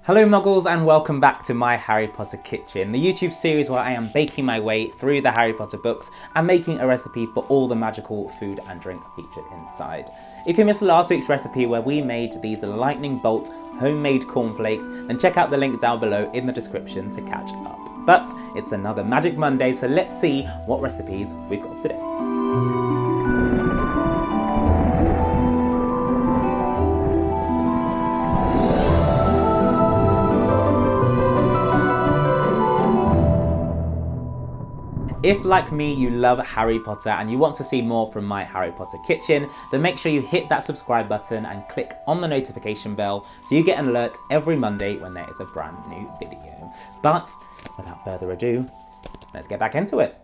Hello Muggles and welcome back to my Harry Potter kitchen, the YouTube series where I am baking my way through the Harry Potter books and making a recipe for all the magical food and drink featured inside. If you missed last week's recipe where we made these lightning bolt homemade cornflakes, then check out the link down below in the description to catch up. But it's another Magic Monday, so let's see what recipes we've got today. If, like me, you love Harry Potter and you want to see more from my Harry Potter kitchen, then make sure you hit that subscribe button and click on the notification bell so you get an alert every Monday when there is a brand new video. But without further ado, let's get back into it.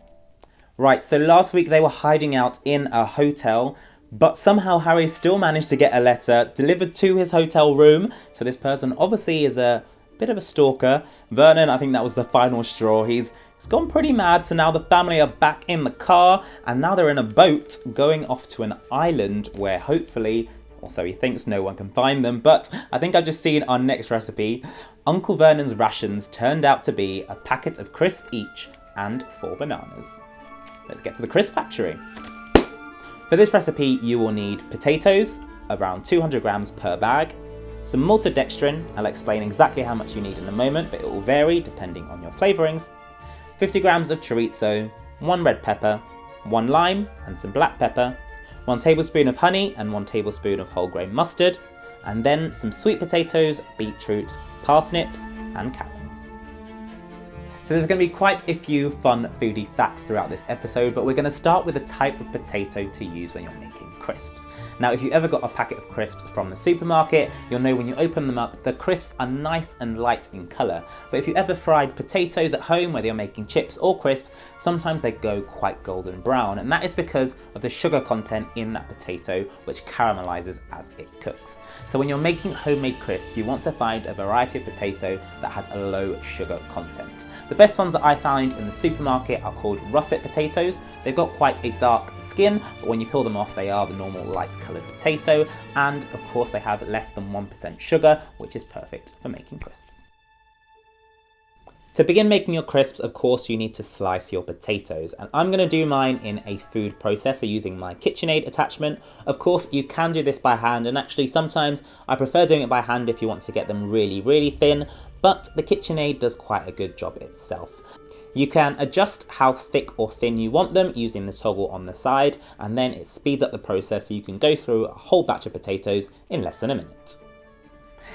Right, so last week they were hiding out in a hotel, but somehow Harry still managed to get a letter delivered to his hotel room. So this person obviously is a bit of a stalker. Vernon, I think that was the final straw. He's gone pretty mad, so now the family are back in the car and now they're in a boat going off to an island where hopefully, or so he thinks, no one can find them. But I think I've just seen our next recipe. Uncle Vernon's rations turned out to be a packet of crisps each and 4 bananas. Let's get to the crisp factory. For this recipe you will need potatoes, around 200 grams per bag, some maltodextrin. I'll explain exactly how much you need in a moment, but it will vary depending on your flavourings. 50 grams of chorizo, 1 red pepper, 1 lime and some black pepper, 1 tablespoon of honey and 1 tablespoon of whole grain mustard, and then some sweet potatoes, beetroot, parsnips and carrots. So there's going to be quite a few fun foodie facts throughout this episode, but we're going to start with the type of potato to use when you're making crisps. Now, if you ever got a packet of crisps from the supermarket, you'll know when you open them up, the crisps are nice and light in colour. But if you ever fried potatoes at home, whether you're making chips or crisps, sometimes they go quite golden brown. And that is because of the sugar content in that potato, which caramelises as it cooks. So when you're making homemade crisps, you want to find a variety of potato that has a low sugar content. The best ones that I find in the supermarket are called russet potatoes. They've got quite a dark skin, but when you peel them off, they are the normal light coloured potato, and of course they have less than 1% sugar, which is perfect for making crisps. To begin making your crisps, of course, you need to slice your potatoes, and I'm going to do mine in a food processor using my KitchenAid attachment. Of course, you can do this by hand, and actually sometimes I prefer doing it by hand if you want to get them really thin, but the KitchenAid does quite a good job itself. You can adjust how thick or thin you want them using the toggle on the side, and then it speeds up the process so you can go through a whole batch of potatoes in less than a minute.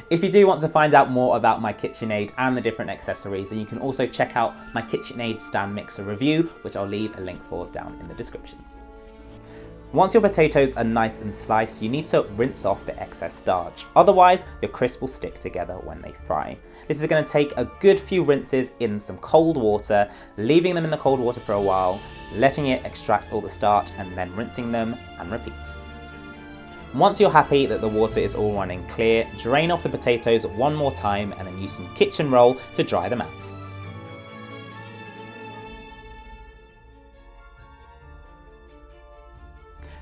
If you do want to find out more about my KitchenAid and the different accessories, then you can also check out my KitchenAid stand mixer review, which I'll leave a link for down in the description. Once your potatoes are nice and sliced, you need to rinse off the excess starch. Otherwise, your crisps will stick together when they fry. This is going to take a good few rinses in some cold water, leaving them in the cold water for a while, letting it extract all the starch, and then rinsing them and repeat. Once you're happy that the water is all running clear, drain off the potatoes one more time and then use some kitchen roll to dry them out.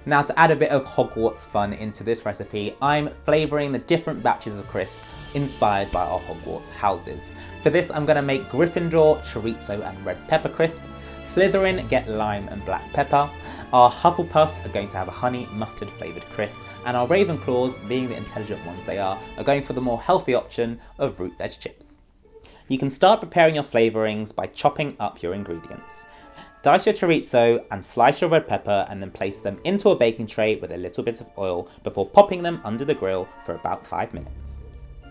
Now, to add a bit of Hogwarts fun into this recipe, I'm flavouring the different batches of crisps inspired by our Hogwarts houses. For this, I'm going to make Gryffindor, chorizo and red pepper crisp. Slytherin get lime and black pepper. Our Hufflepuffs are going to have a honey mustard flavoured crisp, and our Ravenclaws, being the intelligent ones they are going for the more healthy option of root veg chips. You can start preparing your flavourings by chopping up your ingredients. Dice your chorizo and slice your red pepper and then place them into a baking tray with a little bit of oil before popping them under the grill for about 5 minutes.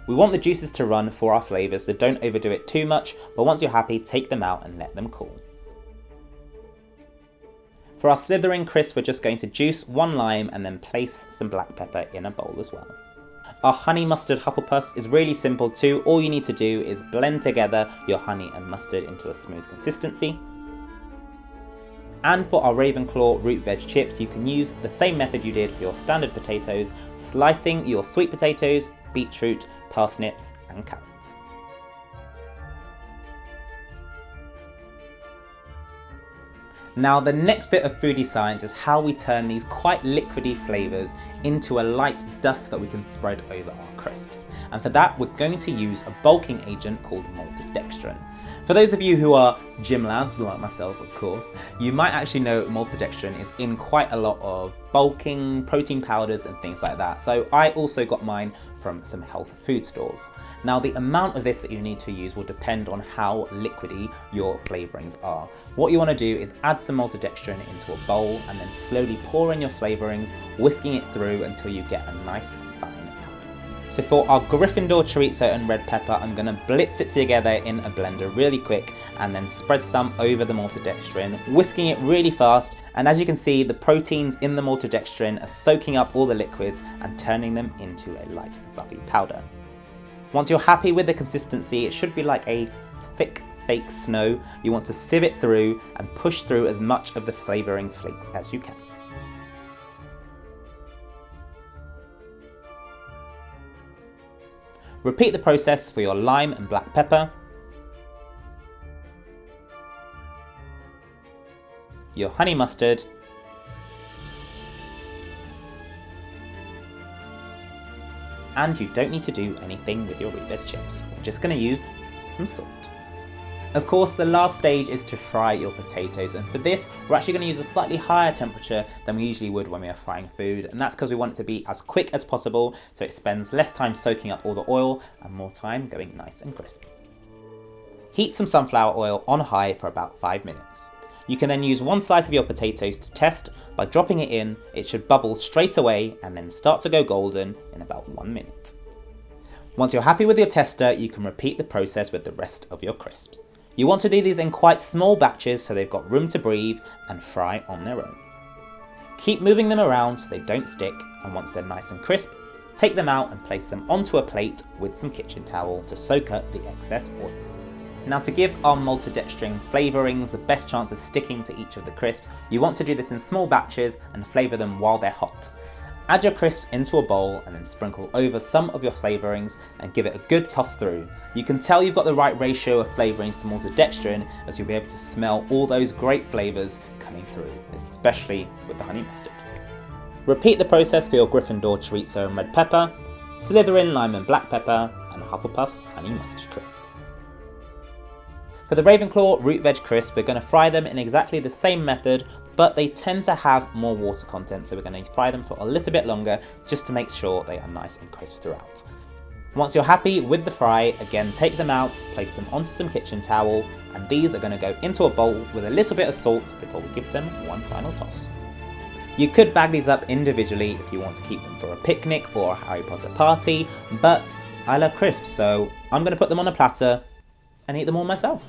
We want the juices to run for our flavours, so don't overdo it too much, but once you're happy, take them out and let them cool. For our Slytherin crisp, we're just going to juice 1 lime and then place some black pepper in a bowl as well. Our honey mustard Hufflepuffs is really simple too. All you need to do is blend together your honey and mustard into a smooth consistency. And for our Ravenclaw root veg chips, you can use the same method you did for your standard potatoes, slicing your sweet potatoes, beetroot, parsnips and carrots. Now, the next bit of foodie science is how we turn these quite liquidy flavours into a light dust that we can spread over our crisps. And for that, we're going to use a bulking agent called maltodextrin. For those of you who are gym lads, like myself of course, you might actually know maltodextrin is in quite a lot of bulking, protein powders and things like that. So I also got mine from some health food stores. Now the amount of this that you need to use will depend on how liquidy your flavourings are. What you want to do is add some maltodextrin into a bowl and then slowly pour in your flavourings, whisking it through until you get a nice fine powder. So for our Gryffindor chorizo and red pepper, I'm going to blitz it together in a blender really quick and then spread some over the maltodextrin, whisking it really fast. And as you can see, the proteins in the maltodextrin are soaking up all the liquids and turning them into a light fluffy powder. Once you're happy with the consistency, it should be like a thick fake snow. You want to sieve it through and push through as much of the flavouring flakes as you can. Repeat the process for your lime and black pepper, your honey mustard, and you don't need to do anything with your root veg chips. We're just going to use some salt. Of course, the last stage is to fry your potatoes, and for this we're actually going to use a slightly higher temperature than we usually would when we are frying food, and that's because we want it to be as quick as possible so it spends less time soaking up all the oil and more time going nice and crisp. Heat some sunflower oil on high for about 5 minutes. You can then use one slice of your potatoes to test. By dropping it in, it should bubble straight away and then start to go golden in about 1 minute. Once you're happy with your tester, you can repeat the process with the rest of your crisps. You want to do these in quite small batches so they've got room to breathe and fry on their own. Keep moving them around so they don't stick, and once they're nice and crisp, take them out and place them onto a plate with some kitchen towel to soak up the excess oil. Now, to give our maltodextrin flavourings the best chance of sticking to each of the crisps, you want to do this in small batches and flavour them while they're hot. Add your crisps into a bowl and then sprinkle over some of your flavourings and give it a good toss through. You can tell you've got the right ratio of flavourings to maltodextrin as you'll be able to smell all those great flavours coming through, especially with the honey mustard. Repeat the process for your Gryffindor chorizo and red pepper, Slytherin lime and black pepper, and Hufflepuff honey mustard crisps. For the Ravenclaw root veg crisps, we're going to fry them in exactly the same method, but they tend to have more water content, so we're going to fry them for a little bit longer just to make sure they are nice and crisp throughout. Once you're happy with the fry, again take them out, place them onto some kitchen towel, and these are going to go into a bowl with a little bit of salt before we give them one final toss. You could bag these up individually if you want to keep them for a picnic or a Harry Potter party, but I love crisps, so I'm going to put them on a platter and eat them all myself.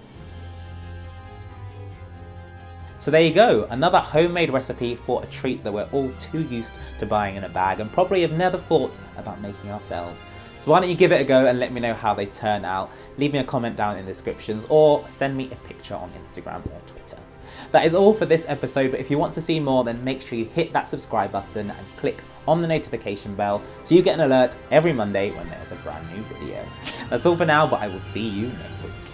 So there you go, another homemade recipe for a treat that we're all too used to buying in a bag and probably have never thought about making ourselves. So why don't you give it a go and let me know how they turn out. Leave me a comment down in the descriptions or send me a picture on Instagram or Twitter. That is all for this episode, but if you want to see more, then make sure you hit that subscribe button and click on the notification bell so you get an alert every Monday when there's a brand new video. That's all for now, but I will see you next week.